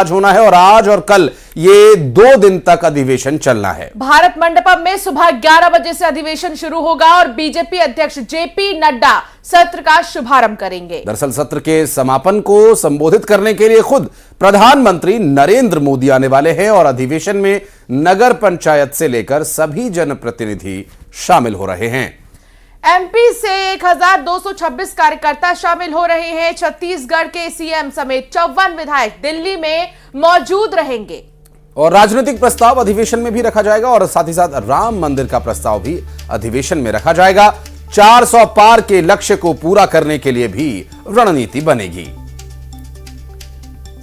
आज होना है और आज और कल ये 2 दिन तक अधिवेशन चलना है। भारत मंडपम में सुबह 11 बजे से अधिवेशन शुरू होगा और बीजेपी अध्यक्ष जेपी नड्डा सत्र का शुभारंभ करेंगे। दरअसल सत्र के समापन को संबोधित करने के लिए खुद प्रधानमंत्री नरेंद्र मोदी आने वाले हैं और अधिवेशन में नगर पंचायत से लेकर सभी जनप्रतिनिधि शामिल हो रहे हैं। एमपी से 1226 कार्यकर्ता शामिल हो रहे हैं। छत्तीसगढ़ के सीएम समेत 54 विधायक दिल्ली में मौजूद रहेंगे और राजनीतिक प्रस्ताव अधिवेशन में भी रखा जाएगा और साथ ही साथ राम मंदिर का प्रस्ताव भी अधिवेशन में रखा जाएगा। 400 पार के लक्ष्य को पूरा करने के लिए भी रणनीति बनेगी।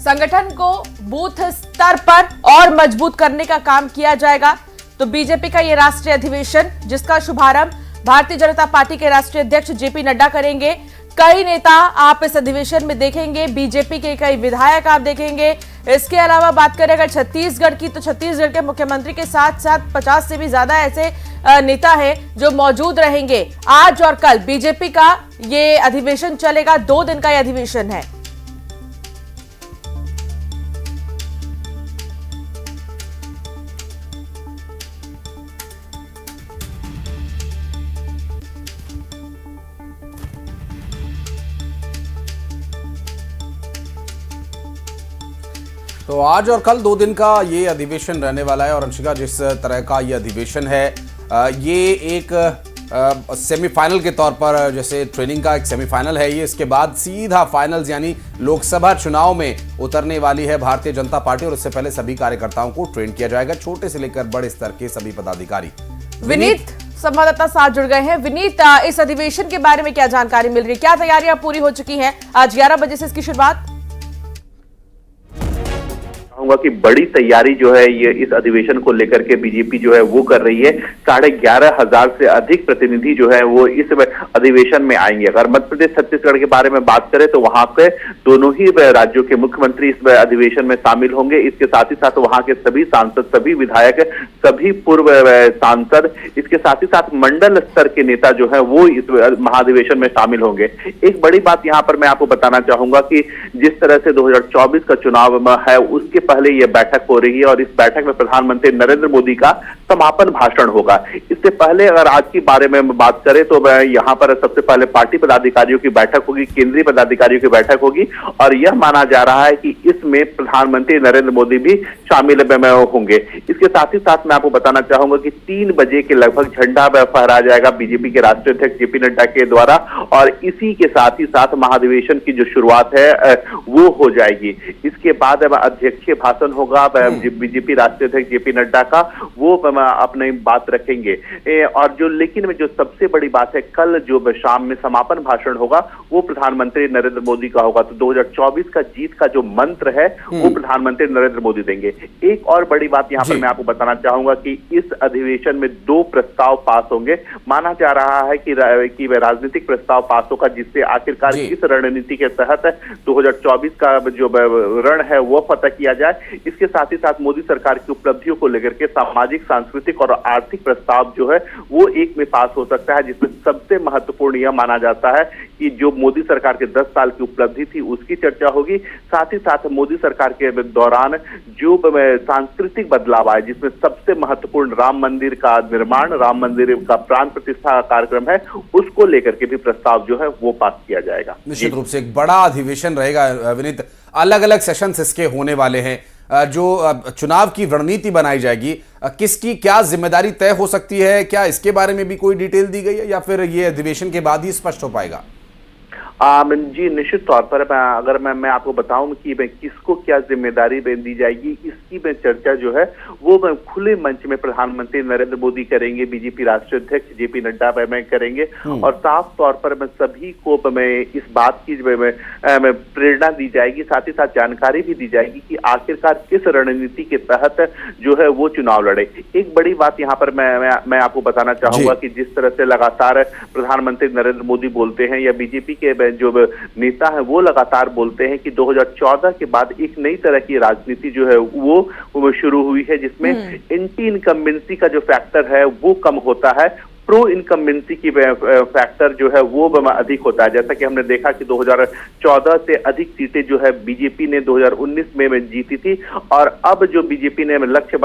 संगठन को बूथ स्तर पर और मजबूत करने का काम किया जाएगा। तो बीजेपी का यह राष्ट्रीय अधिवेशन, जिसका शुभारंभ भारतीय जनता पार्टी के राष्ट्रीय अध्यक्ष जेपी नड्डा करेंगे। कई नेता आप इस अधिवेशन में देखेंगे, बीजेपी के कई विधायक आप देखेंगे। इसके अलावा बात करें अगर छत्तीसगढ़ की, तो छत्तीसगढ़ के मुख्यमंत्री के साथ साथ 50 से भी ज्यादा ऐसे नेता हैं जो मौजूद रहेंगे। आज और कल बीजेपी का ये अधिवेशन चलेगा। 2 दिन का यह अधिवेशन है। तो आज और कल 2 दिन का ये अधिवेशन रहने वाला है और अंशिका, जिस तरह का ये अधिवेशन है ये एक सेमीफाइनल के तौर पर, जैसे ट्रेनिंग का एक सेमीफाइनल है ये, इसके बाद सीधा फाइनल्स यानी लोकसभा चुनाव में उतरने वाली है भारतीय जनता पार्टी और इससे पहले सभी कार्यकर्ताओं को ट्रेन किया जाएगा, छोटे से लेकर बड़े स्तर के सभी पदाधिकारी। विनीत संवाददाता साथ जुड़ गए हैं। विनीत, इस अधिवेशन के बारे में क्या जानकारी मिल रही है? क्या तैयारियां पूरी हो चुकी हैं? आज 11 बजे से इसकी शुरुआत। कि बड़ी तैयारी जो है ये इस अधिवेशन को लेकर के बीजेपी जो है वो कर रही है। 11,500 से अधिक प्रतिनिधि जो है वो इस अधिवेशन में आएंगे। अगर मध्य प्रदेश छत्तीसगढ़ के बारे में बात करें तो वहां पे दोनों ही राज्यों के मुख्यमंत्री इस अधिवेशन में शामिल होंगे। इसके साथ ही साथ वहां के सभी सांसद, सभी विधायक, सभी पूर्व सांसद, इसके साथ ही साथ मंडल स्तर के नेता जो है वो इस महाधिवेशन में शामिल होंगे। एक बड़ी बात यहाँ पर मैं आपको बताना चाहूंगा कि जिस तरह से 2024 का चुनाव है उसके पहले यह बैठक हो रही है और इस बैठक में प्रधानमंत्री नरेंद्र मोदी का समापन भाषण होगा। इससे पहले अगर आज के बारे में बात करें तो यहाँ पर सबसे पहले पार्टी पदाधिकारियों की बैठक होगी, केंद्रीय पदाधिकारियों की बैठक होगी और यह माना जा रहा है कि इसमें प्रधानमंत्री नरेंद्र मोदी भी शामिल होंगे। इसके साथ ही साथ मैं आपको बताना चाहूंगा कि 3 बजे के लगभग झंडा फहराया जाएगा बीजेपी के राष्ट्रीय अध्यक्ष जेपी नड्डा के द्वारा और इसी के साथ ही साथ महाधिवेशन की जो शुरुआत है वो हो जाएगी। इसके बाद अध्यक्षीय भाषण होगा बीजेपी राष्ट्रीय अध्यक्ष जेपी नड्डा का, वो अपनी बात रखेंगे। और लेकिन जो सबसे बड़ी बात है, कल जो शाम में समापन भाषण होगा वो प्रधानमंत्री नरेंद्र मोदी का होगा। तो 2024 का जीत का जो मंत्र है वो प्रधानमंत्री नरेंद्र मोदी देंगे। एक और बड़ी बात यहाँ पर मैं आपको बताना चाहूंगा कि इस अधिवेशन में 2 प्रस्ताव पास होंगे। माना जा रहा है कि राजनीतिक प्रस्ताव पास होगा जिससे आखिरकार इस रणनीति के तहत 2024 का जो रण है वो फतह किया जाए। इसके साथ ही साथ मोदी सरकार की उपलब्धियों को लेकर के सामाजिक, सांस्कृतिक और आर्थिक प्रस्ताव जो है वो एक में पास हो सकता है, जिसमें सबसे महत्वपूर्ण यह माना जाता है कि जो मोदी सरकार के 10 साल की उपलब्धि थी उसकी चर्चा होगी। साथ ही साथ मोदी सरकार के दौरान जो सांस्कृतिक बदलाव आए, जिसमें सबसे महत्वपूर्ण राम मंदिर का निर्माण, राम मंदिर का प्राण प्रतिष्ठा कार्यक्रम है, उसको लेकर के भी प्रस्ताव जो है वो पास किया जाएगा। निश्चित रूप से एक बड़ा अधिवेशन रहेगा विनीत। अलग अलग सेशंस इसके होने वाले हैं। जो चुनाव की रणनीति बनाई जाएगी, किसकी क्या जिम्मेदारी तय हो सकती है? क्या इसके बारे में भी कोई डिटेल दी गई है या फिर ये अधिवेशन के बाद ही स्पष्ट हो पाएगा? जी निश्चित तौर पर अगर मैं आपको बताऊं कि किसको क्या जिम्मेदारी दी जाएगी, इसकी चर्चा जो है वो खुले मंच में प्रधानमंत्री नरेंद्र मोदी करेंगे, बीजेपी राष्ट्रीय अध्यक्ष जेपी नड्डा करेंगे और साफ तौर पर सभी को इस बात की प्रेरणा दी जाएगी, साथ ही साथ जानकारी भी दी जाएगी कि आखिरकार किस रणनीति के तहत जो है वो चुनाव लड़े। एक बड़ी बात यहाँ पर मैं आपको बताना चाहूंगा कि जिस तरह से लगातार प्रधानमंत्री नरेंद्र मोदी बोलते हैं या बीजेपी के जो नेता है वो लगातार बोलते हैं कि 2014 के बाद एक नई तरह की राजनीति जो है वो शुरू हुई है, जिसमें एंटी इनकम्बेंसी का जो फैक्टर है वो कम होता है। प्रो इनकम्बेंसी की फैक्टर जो है वो अधिक होता है। जैसा कि हमने देखा कि 2014 से अधिक सीटें जो है बीजेपी ने 2019 में जीती थी, और अब जो बीजेपी ने लक्ष्य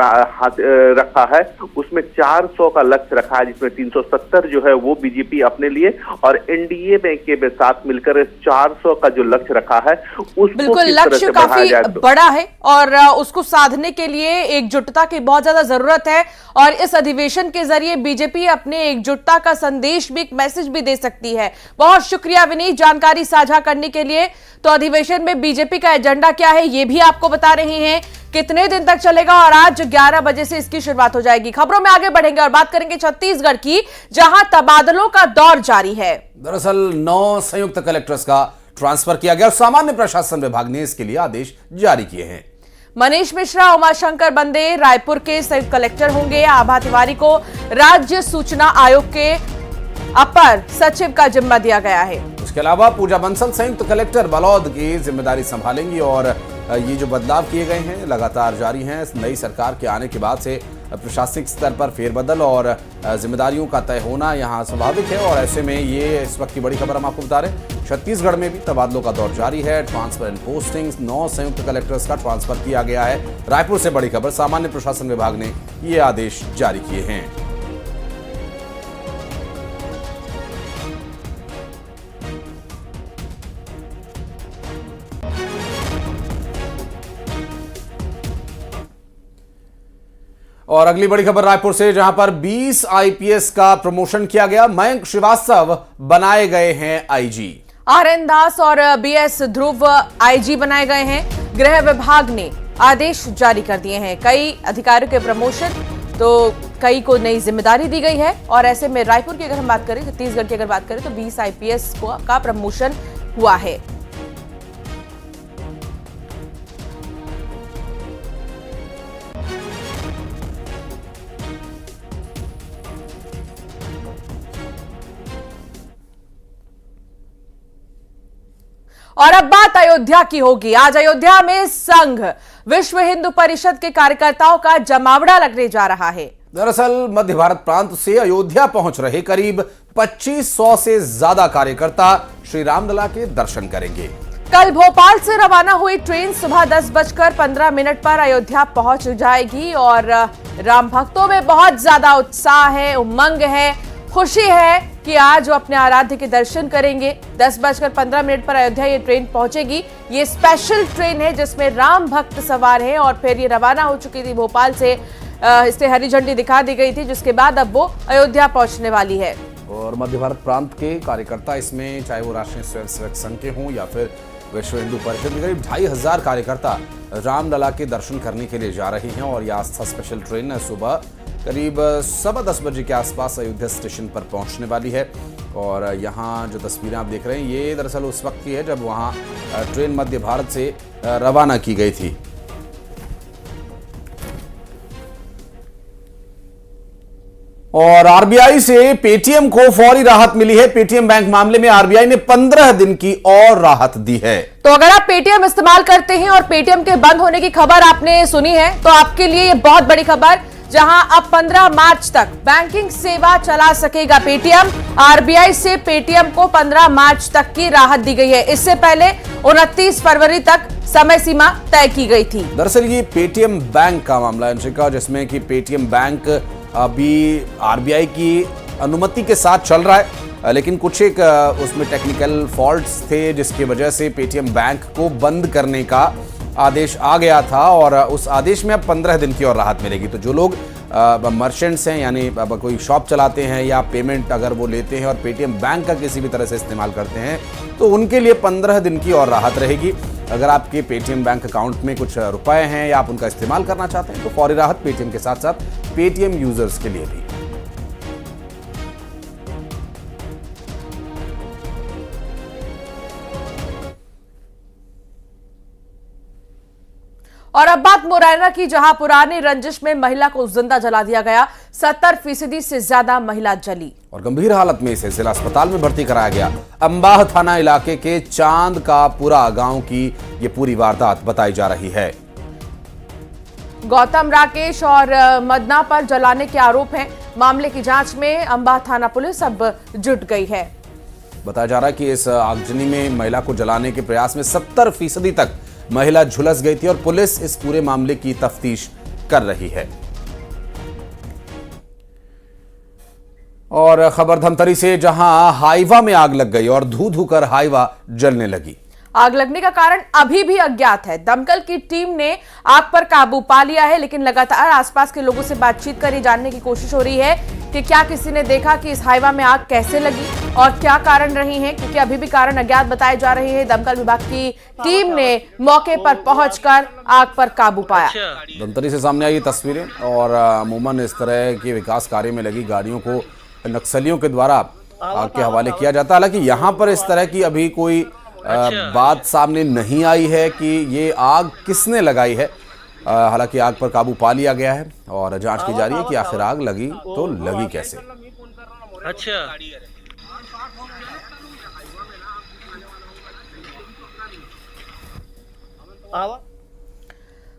रखा है उसमें 400 का लक्ष्य रखा है, जिसमें 370 जो है वो बीजेपी अपने लिए और एनडीए में के साथ मिलकर 400 का जो लक्ष्य रखा है उसको बिल्कुल, लक्ष्य काफी बड़ा है और उसको साधने के लिए एकजुटता की बहुत ज्यादा जरूरत है। और इस अधिवेशन के जरिए बीजेपी अपने एकजुटता का संदेश भी, एक मैसेज भी दे सकती है। बहुत शुक्रिया विनीत जानकारी साझा करने के लिए। तो अधिवेशन में बीजेपी का एजेंडा क्या है ये भी आपको बता रहे हैं, कितने दिन तक चलेगा, और आज 11 बजे से इसकी शुरुआत हो जाएगी। खबरों में आगे बढ़ेंगे और बात करेंगे छत्तीसगढ़ की, जहां तबादलों का दौर जारी है। दरअसल 9 संयुक्त कलेक्टर्स का ट्रांसफर किया गया और सामान्य प्रशासन विभाग ने इसके लिए आदेश जारी किए हैं। मनीष मिश्रा, उमाशंकर बंदे रायपुर के संयुक्त कलेक्टर होंगे। आभा तिवारी को राज्य सूचना आयोग के अपर सचिव का जिम्मा दिया गया है। उसके अलावा पूजा बंसल संयुक्त कलेक्टर बलौद की जिम्मेदारी संभालेंगी। और ये जो बदलाव किए गए हैं लगातार जारी हैं। नई सरकार के आने के बाद से प्रशासनिक स्तर पर फेरबदल और जिम्मेदारियों का तय होना यहाँ स्वाभाविक है। और ऐसे में ये इस वक्त की बड़ी खबर हम आपको बता रहे हैं, छत्तीसगढ़ में भी तबादलों का दौर जारी है। ट्रांसफर एंड पोस्टिंग, 9 संयुक्त कलेक्टर्स का ट्रांसफर किया गया है। रायपुर से बड़ी खबर, सामान्य प्रशासन विभाग ने ये आदेश जारी किए हैं। और अगली बड़ी खबर रायपुर से, जहां पर 20 आईपीएस का प्रमोशन किया गया। मयंक श्रीवास्तव बनाए गए हैं आईजी। आरएन दास और बीएस ध्रुव आईजी बनाए गए हैं। गृह विभाग ने आदेश जारी कर दिए हैं। कई अधिकारियों के प्रमोशन, तो कई को नई जिम्मेदारी दी गई है। और ऐसे में रायपुर की अगर हम बात करें, छत्तीसगढ़ की अगर बात करें, तो 20 आईपीएस का प्रमोशन हुआ है। और अब बात अयोध्या की होगी। आज अयोध्या में संघ विश्व हिंदू परिषद के कार्यकर्ताओं का जमावड़ा लगने जा रहा है। दरअसल मध्य भारत प्रांत से अयोध्या पहुंच रहे करीब 2500 से ज्यादा कार्यकर्ता श्री रामलला के दर्शन करेंगे। कल भोपाल से रवाना हुई ट्रेन सुबह 10:15 पर अयोध्या पहुंच जाएगी। और राम भक्तों में बहुत ज्यादा उत्साह है, उमंग है, खुशी है कि आज वो अपने आराध्य के दर्शन करेंगे। 10:15 पर अयोध्या ये ट्रेन पहुंचेगी। ये स्पेशल ट्रेन है जिसमें राम भक्त सवार हैं। और फिर ये रवाना हो चुकी थी भोपाल से, इसे हरी झंडी दिखा दी गई थी, जिसके बाद अब वो अयोध्या पहुंचने वाली है। और मध्य भारत प्रांत के कार्यकर्ता इसमें, चाहे वो राष्ट्रीय स्वयंसेवक संघ के हों या फिर विश्व हिंदू परिषद, करीब 2500 कार्यकर्ता रामलला के दर्शन करने के लिए जा रहे हैं। और यह आस्था स्पेशल ट्रेन सुबह करीब 10:15 बजे के आसपास अयोध्या स्टेशन पर पहुंचने वाली है। और यहाँ जो तस्वीरें आप देख रहे हैं, ये दरअसल उस वक्त की है जब वहाँ ट्रेन मध्य भारत से रवाना की गई थी। और आरबीआई से पेटीएम को फौरी राहत मिली है। पेटीएम बैंक मामले में आरबीआई ने 15 दिन की और राहत दी है। तो अगर आप पेटीएम इस्तेमाल करते हैं और पेटीएम के बंद होने की खबर आपने सुनी है, तो आपके लिए ये बहुत बड़ी खबर, जहां अब 15 मार्च तक बैंकिंग सेवा चला सकेगा पेटीएम। आरबीआई से पेटीएम को 15 मार्च तक की राहत दी गई है। इससे पहले 29 फरवरी तक समय सीमा तय की गई थी। दरअसल ये पेटीएम बैंक का मामला है अंशिका, जिसमें कि पेटीएम बैंक अभी आरबीआई की अनुमति के साथ चल रहा है, लेकिन कुछ एक उसमें टेक्निकल फॉल्ट्स थे, जिसकी वजह से पेटीएम बैंक को बंद करने का आदेश आ गया था। और उस आदेश में अब 15 दिन की और राहत मिलेगी। तो जो लोग मर्चेंट्स हैं, यानी कोई शॉप चलाते हैं या पेमेंट अगर वो लेते हैं और पेटीएम बैंक का किसी भी तरह से इस्तेमाल करते हैं, तो उनके लिए 15 दिन की और राहत रहेगी। अगर आपके पेटीएम बैंक अकाउंट में कुछ रुपए हैं या आप उनका इस्तेमाल करना चाहते हैं, तो फौरी राहत पेटीएम के साथ साथ पेटीएम यूजर्स के लिए भी। और अब बात मुरैना की, जहां पुरानी रंजिश में महिला को जिंदा जला दिया गया। 70% से ज्यादा महिला जली और गंभीर हालत में इसे जिला अस्पताल में भर्ती कराया गया। अंबाह थाना इलाके के चांद का पुरा गांव की ये पूरी वारदात बताई जा रही है। गौतम, राकेश और मदना पर जलाने के आरोप हैं। मामले की जांच में अंबाह थाना पुलिस अब जुट गई है। बताया जा रहा है कि इस आगजनी में महिला को जलाने के प्रयास में 70% तक महिला झुलस गई थी और पुलिस इस पूरे मामले की तफ्तीश कर रही है। और खबर धमतरी से, जहां हाईवा में आग लग गई और धू धू कर हाईवा जलने लगी। आग लगने का कारण अभी भी अज्ञात है। दमकल की टीम ने आग पर काबू पा लिया है, लेकिन लगातार आसपास के लोगों से बातचीत कर जानने की कोशिश हो रही है कि क्या किसी ने देखा कि इस हाईवा में आग कैसे लगी और क्या कारण रही है, क्योंकि अभी भी कारण अज्ञात बताए जा रहे हैं। दमकल विभाग की टीम ने मौके पर पहुंचकर आग पर काबू पाया। धमतरी से सामने आई तस्वीरें, और अमूमन इस तरह के विकास कार्य में लगी गाड़ियों को नक्सलियों के द्वारा आग के हवाले किया जाता है। हालांकि यहाँ पर इस तरह की अभी कोई बात सामने नहीं आई है कि ये आग किसने लगाई है। हालांकि आग पर काबू पा लिया गया है और जांच की जा रही है कि आखिर आग लगी तो लगी कैसे। अच्छा,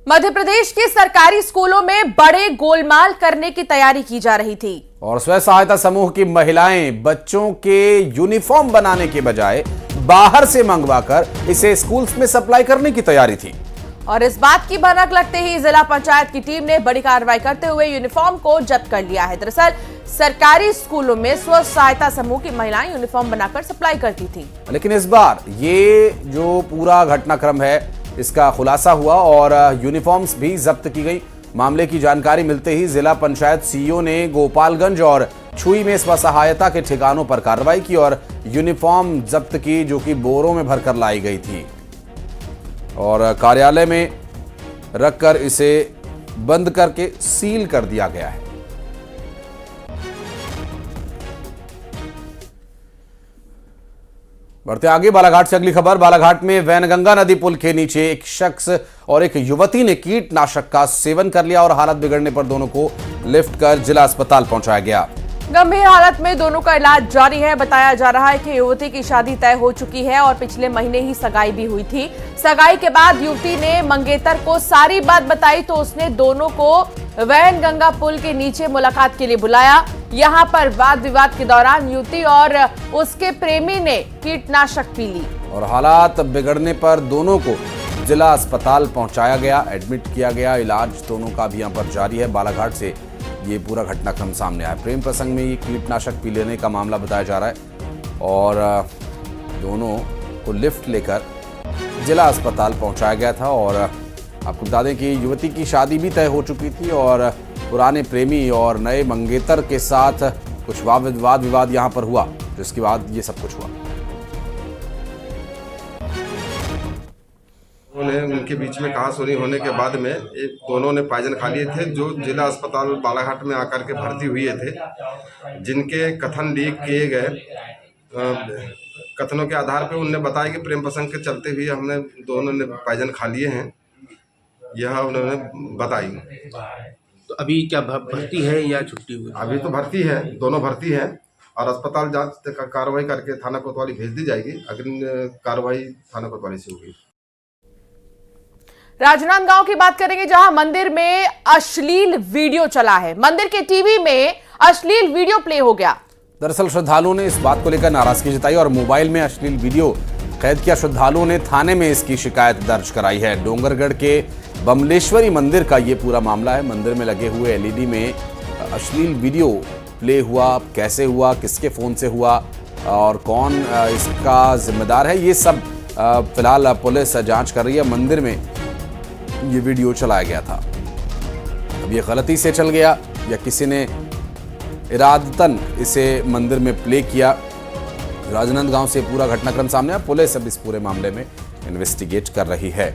मध्य प्रदेश के सरकारी स्कूलों में बड़े गोलमाल करने की तैयारी की जा रही थी और स्व सहायता समूह की महिलाएं बच्चों के यूनिफॉर्म बनाने के बजाय बाहर से मंगवाकर इसे स्कूल्स में सप्लाई करने की तैयारी थी। और इस बात की भनक लगते ही जिला पंचायत की टीम ने बड़ी कार्रवाई करते हुए यूनिफॉर्म को जब्त कर लिया है। दरअसल सरकारी स्कूलों में स्व सहायता समूह की महिलाएं यूनिफॉर्म बनाकर सप्लाई करती थी, लेकिन इस बार ये जो पूरा घटनाक्रम है इसका खुलासा हुआ और यूनिफॉर्म्स भी जब्त की गई। मामले की जानकारी मिलते ही जिला पंचायत सीईओ ने गोपालगंज और छुई में स्व सहायता के ठिकानों पर कार्रवाई की और यूनिफॉर्म जब्त की, जो कि बोरों में भरकर लाई गई थी और कार्यालय में रखकर इसे बंद करके सील कर दिया गया है। बढ़ते आगे, बालाघाट से अगली खबर। बालाघाट में वैनगंगा नदी पुल के नीचे एक शख्स और एक युवती ने कीटनाशक का सेवन कर लिया और हालत बिगड़ने पर दोनों को लिफ्ट कर जिला अस्पताल पहुंचाया गया। गंभीर हालत में दोनों का इलाज जारी है। बताया जा रहा है कि युवती की शादी तय हो चुकी है और पिछले महीने ही सगाई भी हुई थी। सगाई के बाद युवती ने मंगेतर को सारी बात बताई तो उसने दोनों को वैनगंगा पुल के नीचे मुलाकात के लिए बुलाया। यहाँ पर वाद विवाद के दौरान युवती और उसके प्रेमी ने कीटनाशक पी ली और हालात बिगड़ने पर दोनों को जिला अस्पताल पहुंचाया गया, एडमिट किया गया। इलाज दोनों का भी यहाँ पर जारी है। बालाघाट से ये पूरा घटनाक्रम सामने आया। प्रेम प्रसंग में ये कीटनाशक पी लेने का मामला बताया जा रहा है और दोनों को लिफ्ट लेकर जिला अस्पताल पहुंचाया गया था। और आपको बता दें कि युवती की शादी भी तय हो चुकी थी और पुराने प्रेमी और नए मंगेतर के साथ कुछ वाद विवाद यहाँ पर हुआ, जिसके बाद ये सब कुछ हुआ। उनके बीच में कहासुनी होने के बाद में दोनों ने पॉइजन खा लिए थे, जो जिला अस्पताल बालाघाट में आकर के भर्ती हुए थे, जिनके कथन लीक किए गए। कथनों के आधार पर उन्होंने बताया कि प्रेम प्रसंग के चलते हुए हमने दोनों ने पॉइजन खा लिए हैं, यह उन्होंने बताई। तो अभी क्या भर्ती है या छुट्टी हुई? अभी तो भर्ती है, दोनों भर्ती हैं और अस्पताल जांच कार्रवाई करके थाना कोतवाली भेज दी जाएगी। अग्रिम कार्रवाई थाना कोतवाली से होगी। राजनांदगांव की बात करेंगे, जहां मंदिर में अश्लील वीडियो चला है। मंदिर के टीवी में अश्लील वीडियो प्ले हो गया। दरअसल श्रद्धालुओं ने इस बात को लेकर नाराजगी जताई और मोबाइल में अश्लील वीडियो कैद किया। श्रद्धालुओं ने थाने में इसकी शिकायत दर्ज कराई है। डोंगरगढ़ के बमलेश्वरी मंदिर का ये पूरा मामला है। मंदिर में लगे हुए एलईडी में अश्लील वीडियो प्ले हुआ, कैसे हुआ, किसके फोन से हुआ और कौन इसका जिम्मेदार है, ये सब फिलहाल पुलिस जांच कर रही है। मंदिर में ये वीडियो चलाया गया था, अब ये गलती से चल गया या किसी ने इरादतन इसे मंदिर में प्ले किया। राजनांदगांव से पूरा घटनाक्रम सामने आया। पुलिस अब इस पूरे मामले में इन्वेस्टिगेट कर रही है।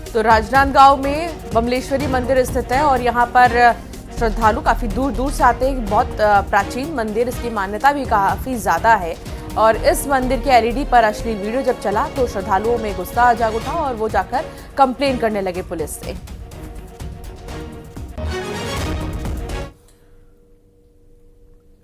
तो राजनांदगांव में बमलेश्वरी मंदिर स्थित है और यहाँ पर श्रद्धालु काफी दूर दूर से आते हैं। बहुत प्राचीन मंदिर, इसकी मान्यता भी काफी ज्यादा है और इस मंदिर के एलईडी पर अश्लील वीडियो जब चला तो श्रद्धालुओं में गुस्सा जाग उठा और वो जाकर कंप्लेन करने लगे पुलिस से।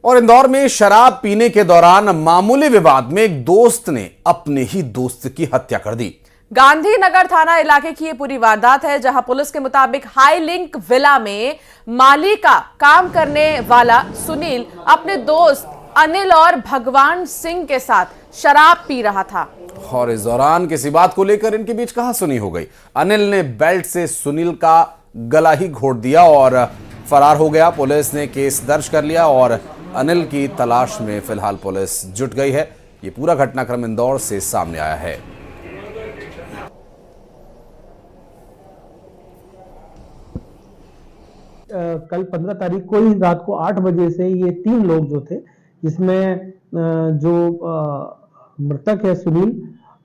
और इंदौर में शराब पीने के दौरान मामूली विवाद में एक दोस्त ने अपने ही दोस्त की हत्या कर दी। गांधीनगर थाना इलाके की ये पूरी वारदात है, जहां पुलिस के मुताबिक हाई लिंक विला में माली का काम करने वाला सुनील अपने दोस्त अनिल और भगवान सिंह के साथ शराब पी रहा था। और इस दौरान किसी बात को लेकर इनके बीच कहासुनी हो गई। अनिल ने बेल्ट से सुनील का गला ही घोट दिया और फरार हो गया। पुलिस ने केस दर्ज कर लिया और अनिल की तलाश में फिलहाल पुलिस जुट गई है। ये पूरा घटनाक्रम इंदौर से सामने आया है। कल 15 तारीख को ही रात को 8 बजे से ये 3 लोग जो थे, जिसमें जो मृतक है सुनील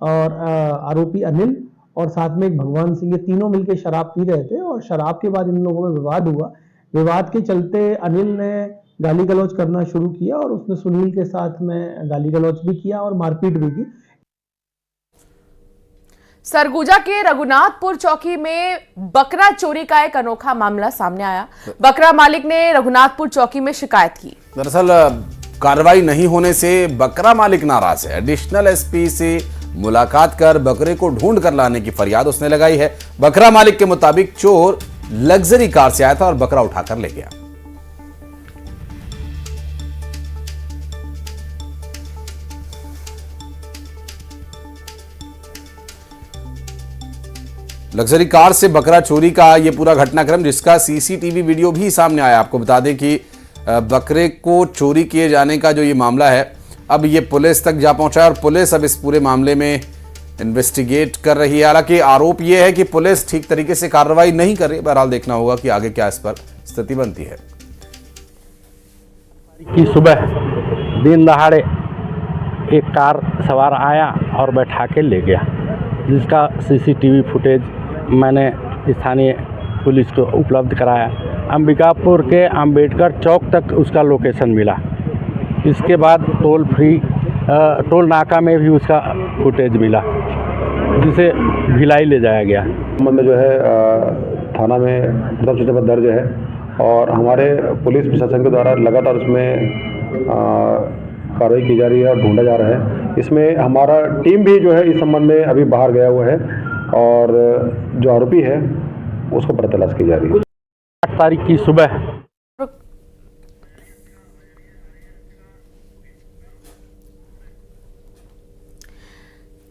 और आरोपी अनिल और साथ में एक भगवान सिंह, ये तीनों मिलकर शराब पी रहे थे और शराब के बाद इन लोगों में विवाद हुआ। विवाद के चलते अनिल ने गाली गलौज करना शुरू किया और उसने सुनील के साथ में गाली गलौज भी किया और मारपीट भी की। सरगुजा के रघुनाथपुर चौकी में बकरा चोरी का एक अनोखा मामला सामने आया। बकरा मालिक ने रघुनाथपुर चौकी में शिकायत की। दरअसल कार्रवाई नहीं होने से बकरा मालिक नाराज है। एडिशनल एसपी से मुलाकात कर बकरे को ढूंढ कर लाने की फरियाद उसने लगाई है। बकरा मालिक के मुताबिक चोर लग्जरी कार से आया था और बकरा उठाकर ले गया। लग्जरी कार से बकरा चोरी का यह पूरा घटनाक्रम, जिसका सीसीटीवी वीडियो भी सामने आया। आपको बता दें कि बकरे को चोरी किए जाने का जो ये मामला है, अब ये पुलिस तक जा पहुंचा है और पुलिस अब इस पूरे मामले में इन्वेस्टिगेट कर रही है। हालांकि आरोप यह है कि पुलिस ठीक तरीके से कार्रवाई नहीं कर रही। बहरहाल देखना होगा कि आगे क्या इस पर स्थिति बनती है। कि सुबह दिन दहाड़े एक कार सवार आया और बैठा के ले गया, जिसका सीसीटीवी फुटेज मैंने स्थानीय पुलिस को उपलब्ध कराया। अंबिकापुर के अंबेडकर चौक तक उसका लोकेशन मिला। इसके बाद टोल नाका में भी उसका फुटेज मिला, जिसे भिलाई ले जाया गया। में जो है थाना में सूचना पर दर्ज है और हमारे पुलिस प्रशासन के द्वारा लगातार उसमें कार्रवाई की जा रही है और ढूंढा जा रहा है। इसमें हमारा टीम भी जो है इस संबंध में अभी बाहर गया हुआ है और जो आरोपी है उसको पर तलाश की जा रही है। 8 तारीख की सुबह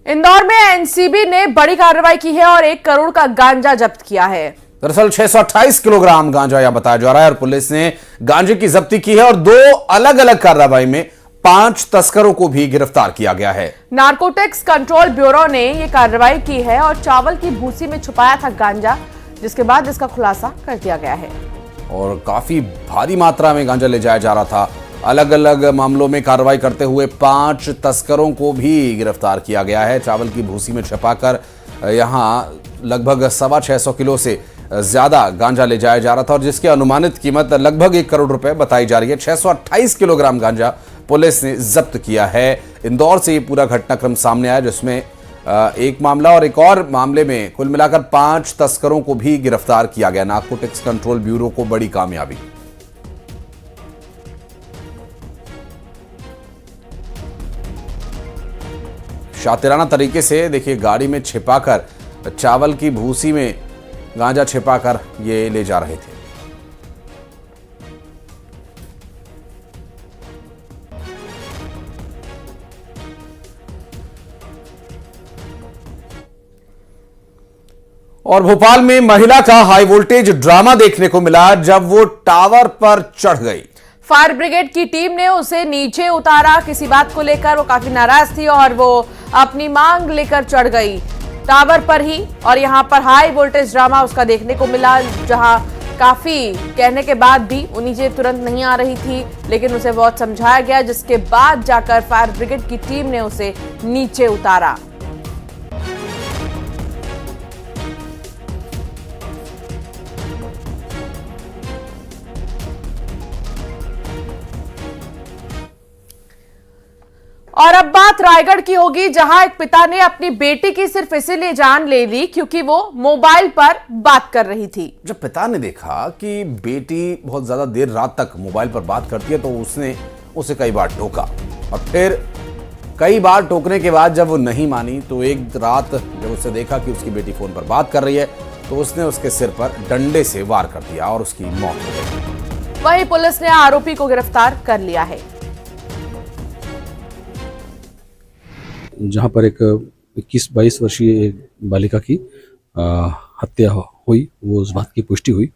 इंदौर में एनसीबी ने बड़ी कार्रवाई की है और 1 करोड़ का गांजा जब्त किया है। दरअसल 628 किलोग्राम गांजा यह बताया जा रहा है और पुलिस ने गांजे की जब्ती की है और 2 अलग अलग कार्रवाई में 5 तस्करों को भी गिरफ्तार किया गया है। नारकोटिक्स कंट्रोल ब्यूरो ने यह कार्रवाई की है और चावल की भूसी में छुपाया था गांजा, जिसके बाद इसका खुलासा कर दिया गया है। और काफी भारी मात्रा में गांजा ले जाया जा रहा था। अलग अलग मामलों में कार्रवाई करते हुए 5 तस्करों को भी गिरफ्तार किया गया है। चावल की भूसी में छिपाकर यहां लगभग 625 किलो से ज्यादा गांजा ले जाया जा रहा था और जिसकी अनुमानित कीमत लगभग 1 करोड़ रुपए बताई जा रही है। 628 किलोग्राम गांजा पुलिस ने जब्त किया है। इंदौर से ये पूरा घटनाक्रम सामने आया, जिसमें एक मामला और एक और मामले में कुल मिलाकर 5 तस्करों को भी गिरफ्तार किया गया। नारकोटिक्स कंट्रोल ब्यूरो को बड़ी कामयाबी। शातिराना तरीके से देखिए गाड़ी में छिपाकर चावल की भूसी में गांजा छिपाकर ये ले जा रहे थे। और भोपाल में महिला का हाई वोल्टेज ड्रामा देखने को मिला जब वो टावर पर चढ़ गई। फायर ब्रिगेड की टीम ने उसे नीचे उतारा। किसी बात को लेकर वो काफी नाराज थी और वो अपनी मांग लेकर चढ़ गई टावर पर ही। और यहां पर हाई वोल्टेज ड्रामा उसका देखने को मिला, जहां काफी कहने के बाद भी वो नीचे तुरंत नहीं आ रही थी, लेकिन उसे बहुत समझाया गया, जिसके बाद जाकर फायर ब्रिगेड की टीम ने उसे नीचे उतारा। और अब बात रायगढ़ की होगी, जहां एक पिता ने अपनी बेटी की सिर्फ इसीलिए जान ले ली क्योंकि वो मोबाइल पर बात कर रही थी। जब पिता ने देखा कि बेटी बहुत ज्यादा देर रात तक मोबाइल पर बात करती है तो उसने उसे कई बार टोका और फिर कई बार टोकने के बाद जब वो नहीं मानी तो एक रात जब उसने देखा कि उसकी बेटी फोन पर बात कर रही है तो उसने उसके सिर पर डंडे से वार कर दिया और उसकी मौत हो गई। वहीं पुलिस ने आरोपी को गिरफ्तार कर लिया है। जहां पर एक 21-22 वर्षीय बालिका की हत्या हुई, वो उस बात की पुष्टि हुई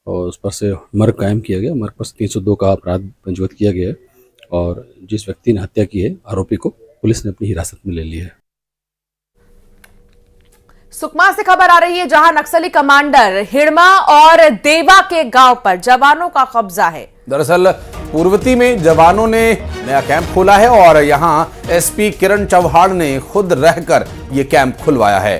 और उस पर से मर्ग कायम किया गया। मर्ग पर 302 का अपराध पंजीबद्ध किया गया है और जिस व्यक्ति ने हत्या की है आरोपी को पुलिस ने अपनी हिरासत में ले लिया है। सुकमा से खबर आ रही है, जहां नक्सली कमांडर हिड़मा और देवा के गांव पर जवानों का कब्जा है। दरअसल पूर्वती में जवानों ने नया कैंप खोला है और यहां एसपी किरण चौहान ने खुद रहकर यह कैंप खुलवाया है।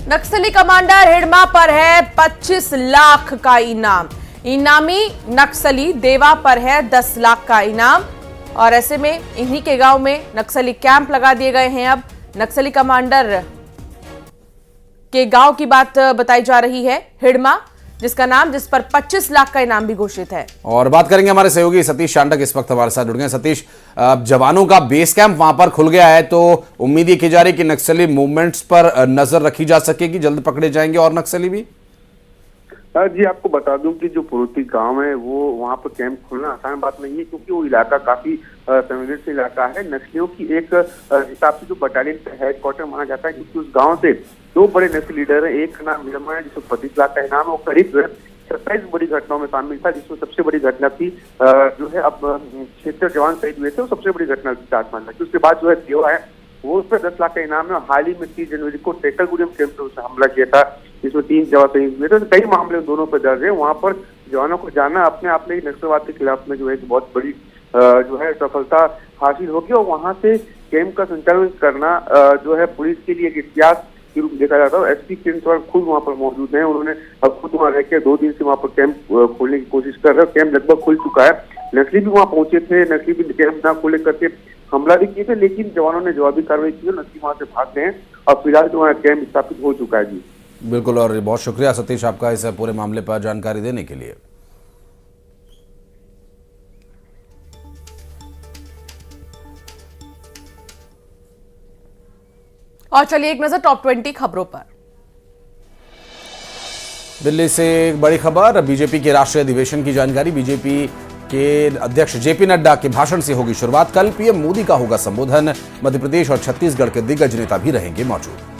नक्सली कमांडर हिड़मा पर है 25 लाख का इनाम। इनामी नक्सली देवा पर है 10 लाख का इनाम और ऐसे में इन्हीं के गांव में नक्सली कैंप लगा दिए गए हैं। अब नक्सली कमांडर के गांव की बात बताई जा रही है, हिड़मा, जिस पर 25 लाख का इनाम भी घोषित है। और बात करेंगे हमारे सहयोगी सतीश चांडक इस वक्त हमारे साथ जुड़ गए। सतीश, जवानों का बेस कैंप वहां पर खुल गया है तो उम्मीद ये की जा रही है कि नक्सली मूवमेंट्स पर नजर रखी जा सकेगी, जल्द पकड़े जाएंगे और नक्सली भी। जी, आपको बता दूं कि जो पुरोती गांव है वो वहां पर कैंप खोलना आसान बात नहीं है, क्योंकि वो इलाका काफी संवेदनशील इलाका है। नक्सलियों की एक हिसाब से जो बटालियन हेडक्वार्टर माना जाता है, क्योंकि उस गांव से 2 बड़े नक्सली लीडर है। एक का नाम हिड़मा है जिसको 25 लाख का इनाम है, वो करीब 27 बड़ी घटनाओं में शामिल था, जिसमें सबसे बड़ी घटना थी जो है अब 76 जवान शहीद हुए थे, वो सबसे बड़ी घटना थी 4 मानना। उसके बाद जो है देवा है वो उस पर 10 लाख का इनाम है। और हाल ही में 30 जनवरी को टेकलगुड़ियम कैंप पर उसे हमला किया था, जिसमें 3 जवान शहीद हुए थे। तो कई मामले दोनों पर दर्ज है। वहां पर जवानों को जाना अपने आप में नक्सलवाद के खिलाफ में जो है एक बहुत बड़ी जो है सफलता हासिल होगी। और वहां से कैंप का संचालन करना जो है पुलिस के लिए एक इतिहास के रूप देखा जाता है। एसपी किरण चौहान खुद वहां पर मौजूद हैं। उन्होंने अब खुद वहां रहकर 2 दिन से वहां पर कैंप खोलने की कोशिश कर रहे हैं। कैंप लगभग खुल चुका है। नक्सली भी वहां पहुंचे थे, नक्सली भी कैंप ना खोले करके हमला भी किए थे, लेकिन जवानों ने जवाबी कार्रवाई की और नक्सली वहां से भाग गए हैं और फिलहाल जो वहां कैंप स्थापित हो चुका है। जी बिल्कुल, और बहुत शुक्रिया सतीश आपका इस पूरे मामले पर जानकारी देने के लिए। और चलिए एक नजर टॉप 20 खबरों पर। दिल्ली से एक बड़ी खबर, बीजेपी के राष्ट्रीय अधिवेशन की जानकारी। बीजेपी के अध्यक्ष जेपी नड्डा के भाषण से होगी शुरुआत। कल पीएम मोदी का होगा संबोधन। मध्य प्रदेश और छत्तीसगढ़ के दिग्गज नेता भी रहेंगे मौजूद।